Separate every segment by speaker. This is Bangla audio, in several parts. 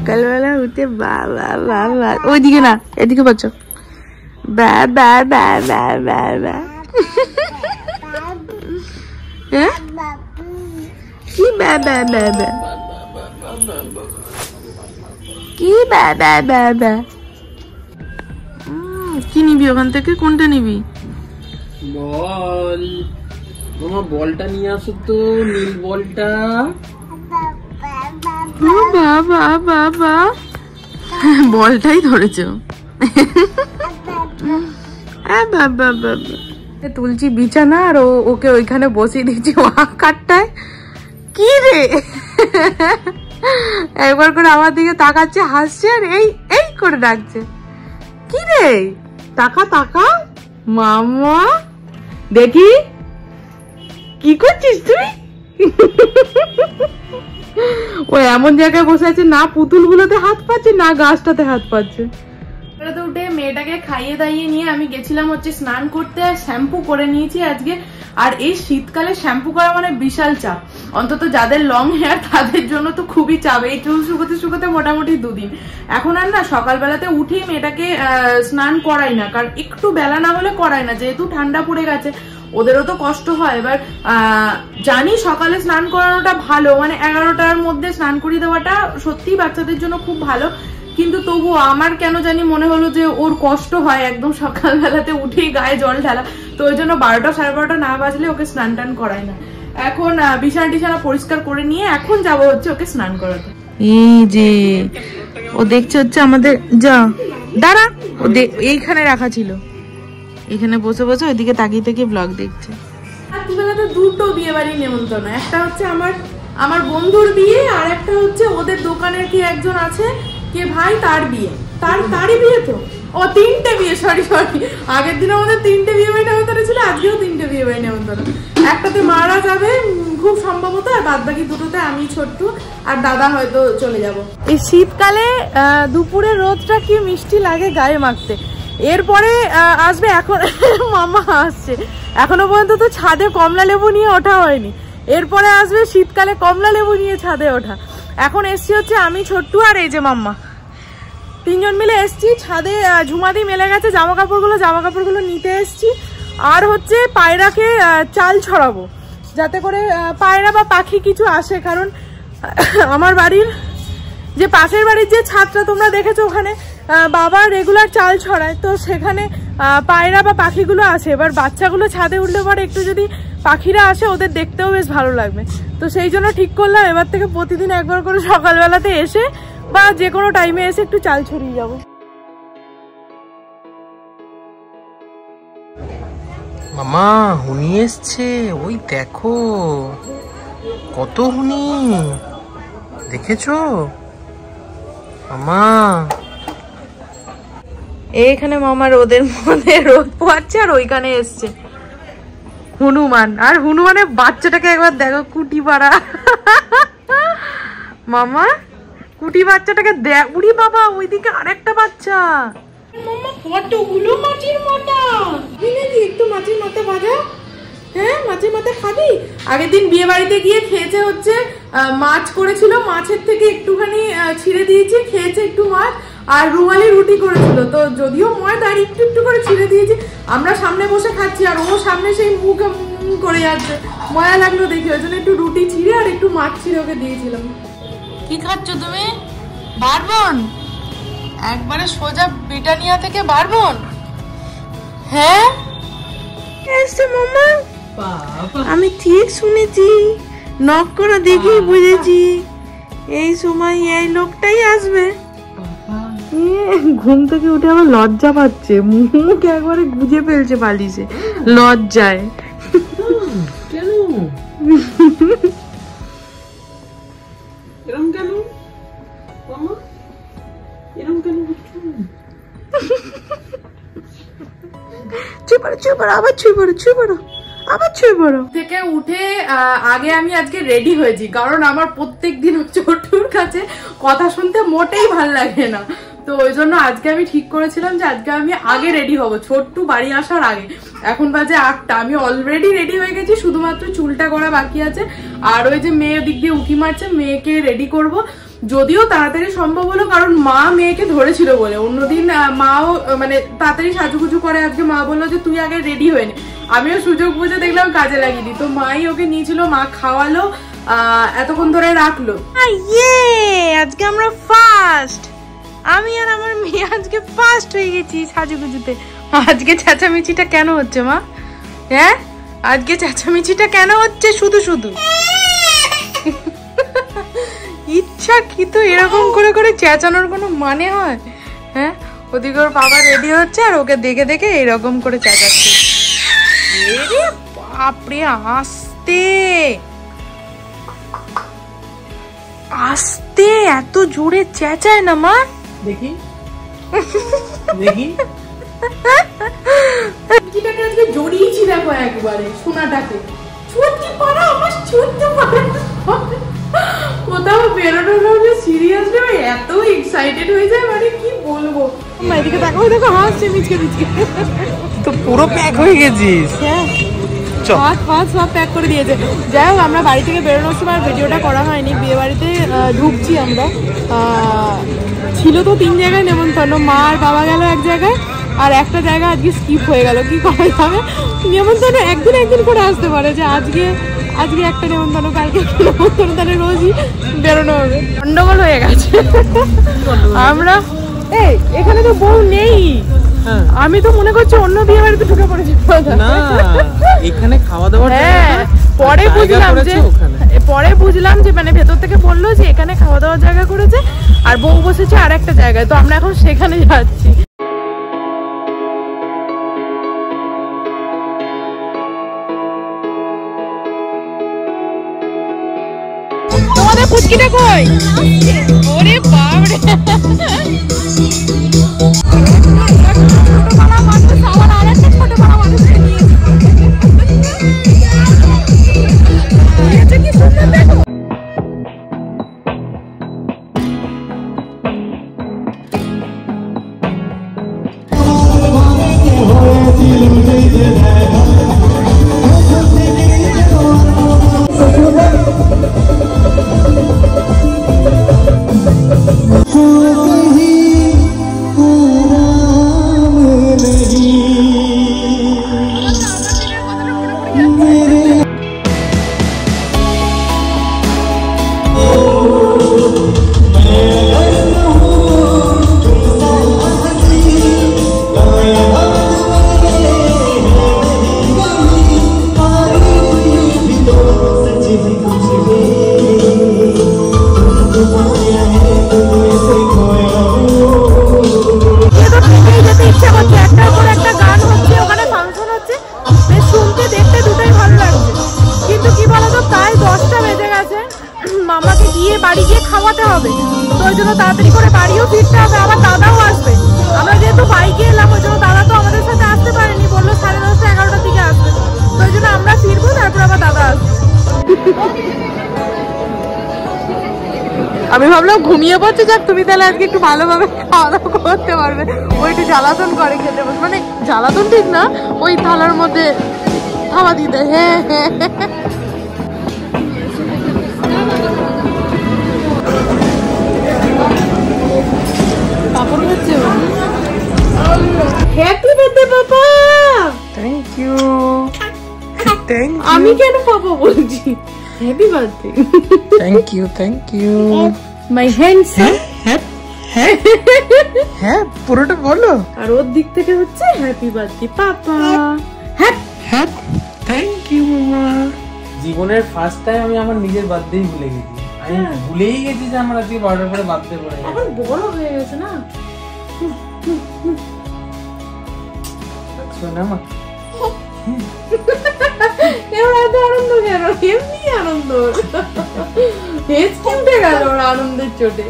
Speaker 1: সকালবেলা উঠে বাবা বাবা, ওইদিকে না এদিকে পাচ্ছ, বা বা বা বা বা বা, কি বা বা বা বা, কি বা বা বা বা, কি নিবি ওখান থেকে? কোনটা নিবি?
Speaker 2: বল মামা, বলটা নিয়ে আসো তো, নীল বলটা।
Speaker 1: বাবা বাবা, বলটাই ধরেছো। তুলছি বিছানা আর ওকে ওইখানে বসিয়ে দিচ্ছি কাঠটায়। কি রে, একবার করে আমার দিকে তাকাচ্ছে, হাসছে আর এই এই করে ডাকছে। কি রে, তাকা তাকা মামা, দেখি কি করছিস তুই? ও এমন জায়গায় বসে আছে, না পুতুল গুলোতে হাত পাচ্ছে না গাছটাতে হাত পাচ্ছে। উঠে মেয়েটাকে খাইয়ে দাইয়ে নিয়ে আমি গেছিলাম হচ্ছে স্নান করতে, শ্যাম্পু করে নিয়েছি আজকে। আর এই শীতকালে শ্যাম্পু করা মানে বিশাল চাপ, অন্তত যাদের লং হেয়ার তাদের জন্য তো খুবই চাপ। এই চুল শুকোতে শুকোতে মোটামুটি 2 দিন। এখন আর না সকালবেলাতে উঠেই মেয়েটাকে স্নান করাই না, কারণ একটু বেলা না হলে করাই না, যেহেতু ঠান্ডা পড়ে গেছে ওদেরও তো কষ্ট হয়। এবার জানি সকালে স্নান করানোটা ভালো, মানে 11টার মধ্যে স্নান করিয়ে দেওয়াটা সত্যি বাচ্চাদের জন্য খুব ভালো, কিন্তু তবুও আমার কেন জানি মনে হলো যে ওর কষ্ট হয় একদম সকালবেলাতে উঠেই গায়ে জল ঢালা, তো ওই জন্য 12টা সাড়ে 12টা না বাজলে ওকে স্নান টান করাই না। এখন বিছানা টিছানা পরিষ্কার করে নিয়ে এখন যাবো হচ্ছে ওকে স্নান করাতে। এই যে ও দেখছে হচ্ছে আমাদের, যা দাঁড়া, ও এইখানে রাখা ছিল, এখানে বসে বসে ওইদিকে তাকিয়ে তাকিয়ে ব্লগ দেখছে। রাত্রিবেলাতে 2টো বিয়ে বাড়ির নেমন্তন্ন, একটা হচ্ছে আমার বন্ধুর বিয়ে, আর একটা হচ্ছে ওদের দোকানের কি একজন আছে কে ভাই, তার বিয়ে, তারই বিয়ে তো, ও 3টে বিয়ে, সরি আগের দিন আমাদের 3টে বিয়ে বাড়ি নেমন্তন্ন ছিল, আজকেও 3টে বিয়ে বাড়ি নেমন্তন্ন। একটাতে মারা যাবে খুব সম্ভবত, আর বাদ বাকি 2টোতে আমি, ছোট্টু আর দাদা হয়তো চলে যাব। এই শীতকালে দুপুরে রোদটা কি মিষ্টি লাগে গায়ে মাখতে। এরপরে আসবে, এখন মামা আসছে, এখনো পর্যন্ত তো ছাদে কমলা লেবু নিয়ে ওঠা হয়নি, এরপরে আসবে শীতকালে কমলা লেবু নিয়ে ছাদে ওঠা। এখন এসছি হচ্ছে আমি, ছোট্টু আর এই যে মাম্মা, 3জন মিলে এসছি ছাদে। ঝুমাদি মেলে গেছে জামা কাপড়গুলো নিতে এসছি। আর হচ্ছে পায়রাকে চাল ছড়াবো, যাতে করে পায়রা বা পাখি কিছু আসে, কারণ আমার বাড়ির যে পাশের বাড়ির যে ছাদটা তোমরা দেখেছো, ওখানে বাবা রেগুলার চাল ছড়ায়, তো সেখানে পায়রা বা পাখিগুলো আসে। এবার বাচ্চাগুলো ছাদে উঠলে পরে একটু যদি পাখিরা আসে ওদের দেখতেও বেশ ভালো লাগবে, তো সেই জন্য ঠিক করলাম এবার থেকে প্রতিদিন একবার করে সকালবেলাতে এসে বা যে কোনো টাইমে এসে একটু চাল ছড়িয়ে যাবো।
Speaker 2: মামা হুনি এসছে, ওই দেখো কত হুনি, দেখেছো মামা?
Speaker 1: এইখানে মামা রোদের মধ্যে রোদ পোয়াচ্ছে, আর ওইখানে এসছে হনুমান, আর হনুমানের বাচ্চাটাকে একবার দেখো, কুটি পাড়া মামা কুটি বাচ্চাটাকে দেখ, উড়ি বাবা ওইদিকে আরেকটা বাচ্চা। মামা কতগুলো মাছের মাথা, একটু মাছের মাথা ভাজা, হ্যাঁ মাছের মাথা খাবি? আগের দিন বিয়ে বাড়িতে গিয়ে খেয়েছে হচ্ছে মাছ করেছিল, মাছের থেকে একটুখানি ছিঁড়ে দিয়েছি, খেয়েছে একটু মাছ, আর রুমালি রুটি করেছিল, তো যদিও ময়দার একটু একটু করে ছিঁড়ে দিয়েছি, আমরা সামনে বসে খাচ্ছি আর ও সামনে সেই মুখ করে যাচ্ছে, মজা লাগলো দেখে, ওই জন্য একটু রুটি ছিঁড়ে আর একটু মাছ ছিঁড়ে ওকে দিয়েছিলাম। কি খাচ্ছ তুমি? বারবন, একবারে সোজা ব্রিটানিয়া থেকে বারবন। হ্যাঁ এসছে মামা, আমি ঠিক শুনেছি, নক করে দেখি বুঝেছি এই সময় এই লোকটাই আসবে। ঘুম থেকে উঠে আবার লজ্জা পাচ্ছে, মুখ একবারে গুজে ফেলছে বালিশে লজ্জায়।
Speaker 2: কেন এরকম কেন মামা, এরকম কেন
Speaker 1: থেকে উঠে আগে আমি আজকে রেডি হয়েছি, কারণ আমার প্রত্যেকদিন ছোট্টুর কাছে কথা শুনতে মোটেই ভাল লাগে না, তো ওই জন্য আজকে আমি ঠিক করেছিলাম যে আজকে আমি আগে রেডি হব, ছোট্টু বাড়ি আসার আগে। এখন বাজে 8টা, আমি অলরেডি রেডি হয়ে গেছি, শুধুমাত্র চুলটা করা বাকি আছে। আর ওই যে মেয়ে দিক দিয়ে উঁকি মারছে, মেয়েকে রেডি করব। যদিও তাড়াতাড়ি সম্ভব হলো কারণ মা মেয়েকে ধরেছিল বলে। অন্যদিন মাও মানে তাড়াতাড়ি সাজুগুজু করে, আজকে মা বললো যে তুই আগে রেডি হয়ে নে। আমিও সুযোগ বুঝে দেখলাম কাজে লাগিয়ে দিই, তো মাই ওকে নিয়েছিল, মা খাওয়ালো, এতক্ষণ ধরে রাখলো। আজকে আমরা ফার্স্ট, আমি আর আমার মেয়ে আজকে ফার্স্ট হয়ে গেছি সাজুগুজুতে। আজকে চেঁচামেচিটা কেন হচ্ছে মা? হ্যাঁ আজকে চেঁচামেচিটা কেন হচ্ছে শুধু শুধু? ইচ্ছা কি তো এরকম করে করে চেঁচানোর কোনো মানে হয়? হ্যাঁ ওদিকে ওর বাবা রেডি হচ্ছে আর ওকে দেখে দেখে এরকম করে চেঁচাচ্ছে। বাপরে, আস্তে আস্তে এত জোরে চেঁচায় না মা।
Speaker 2: দেখি দেখি
Speaker 1: আজকে জড়িয়েছি দেখো একবারে সোনাটাকে। সত্যি পারা আমার সত্যি পারা কোথাও বেরোনো হবে সিরিয়াসলি এত এক্সাইটেড হয়ে যায়, মানে কি বলবো। এদিকে দেখো দেখো হাসছে মিচকে মিচকে।
Speaker 2: তো পুরো প্যাক হয়ে গেছিস।
Speaker 1: হ্যাঁ হাত সব প্যাক করে দিয়েছে। যাই হোক আমরা বাড়ি থেকে বেরোনোর সময় ভিডিওটা করা হয়নি, বিয়ে বাড়িতে ঢুকছি আমরা। ছিল তো 3 জায়গায় নেমন্তন্ন, মা আর বাবা গেল এক জায়গায়, আর একটা জায়গা আজকে স্কিপ হয়ে গেল। কি করা যাবে, নেমন্তন্ন একদিন করে আসতে পারে, যে আজকে একটা নেমন্তন্ন কালকে একটা নেমন্তন্ন, তাহলে রোজই বেরোনো হবে। গন্ডগোল হয়ে গেছে। আমরা এখানে তো বউ নেই, আমি তো মনে করছি অন্য বিয়ে বাড়িতে ঢুকে পড়েছি।
Speaker 2: না এখানে খাওয়া দাওয়া,
Speaker 1: হ্যাঁ পরে বুঝলাম যে মানে ভেতর থেকে বললো যে এখানে খাওয়া দাওয়ার জায়গা করেছে আর বউ বসেছে আর একটা জায়গায়, তো আমরা এখন সেখানে যাচ্ছি। তোমাদের ফুচকিটা কই? ওরে বাপরে, মামাকে গিয়ে বাড়ি গিয়ে খাওয়াতে হবে, তো ওই জন্য তাড়াতাড়ি করে বাড়িও ফিরতে হবে, আবার দাদাও আসবে। আমরা যেহেতু বাইকে এলাম ওই জন্য দাদা তো আমাদের সাথে আসতে পারেনি, বললো 10:30 11টার দিকে আসবে, তো ওই জন্য আমরা ফিরবো, তারপর আবার দাদা আসবে। আমি ভাবলাম ঘুমিয়ে পড়ছে, যাক তুমি তাহলে আজকে একটু ভালোভাবে খাওয়া দাওয়া করতে পারবে। ওই একটু জ্বালাতন করে খেতে, মানে জ্বালাতন ঠিক না, ওই থালার মধ্যে খাওয়া দিতে। হ্যাঁ হ্যাঁ হ্যাপি বার্থডে পাপা।
Speaker 2: Thank you.
Speaker 1: আমি কেন পাপা বলছি? Happy birthday.
Speaker 2: Thank you
Speaker 1: my handsome.
Speaker 2: হ্যাঁ পুরোটা বলো।
Speaker 1: আর ওর দিক থেকে হচ্ছে হ্যাপি বার্থডে পাপা।
Speaker 2: থ্যাংক ইউ মামা। জীবনের ফার্স্ট টাইম আমি আমার নিজের বার্থডে ভুলে গেছি। আমি ভুলেই গেছি যে আমার আজকে 12টার পরে বার্থডে পড়ে গেছে।
Speaker 1: এখন বড় হয়ে গেছে না।
Speaker 2: শোনা মা,
Speaker 1: এত আনন্দ কেন? এমনি আনন্দ, হেঁচকে গেল ওর আনন্দের চোটে।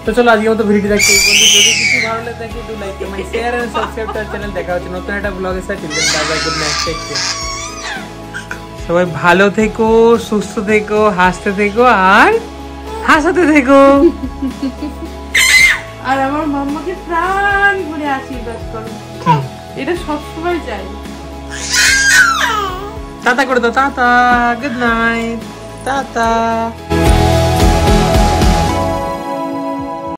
Speaker 2: তো চলো আজকে মতো ভিডিওটি দেখতে যদি কিছু ভালো লাগে থাকে একটু like comment share and subscribe করার চ্যানেল। দেখা হচ্ছে নতুন একটা ব্লগের সাথে। Bye bye, good night, take care. সবাই ভালো থেকো, সুস্থ থেকো, হাসতে থেকো আর হাসাতে থেকো।
Speaker 1: আর আমার মাম্মাকে প্রাণ ভরে আশীর্বাদ করো, এটা সবসময় চাই।
Speaker 2: টাটা করে দাও, টাটা, গুড নাইট, টাটা।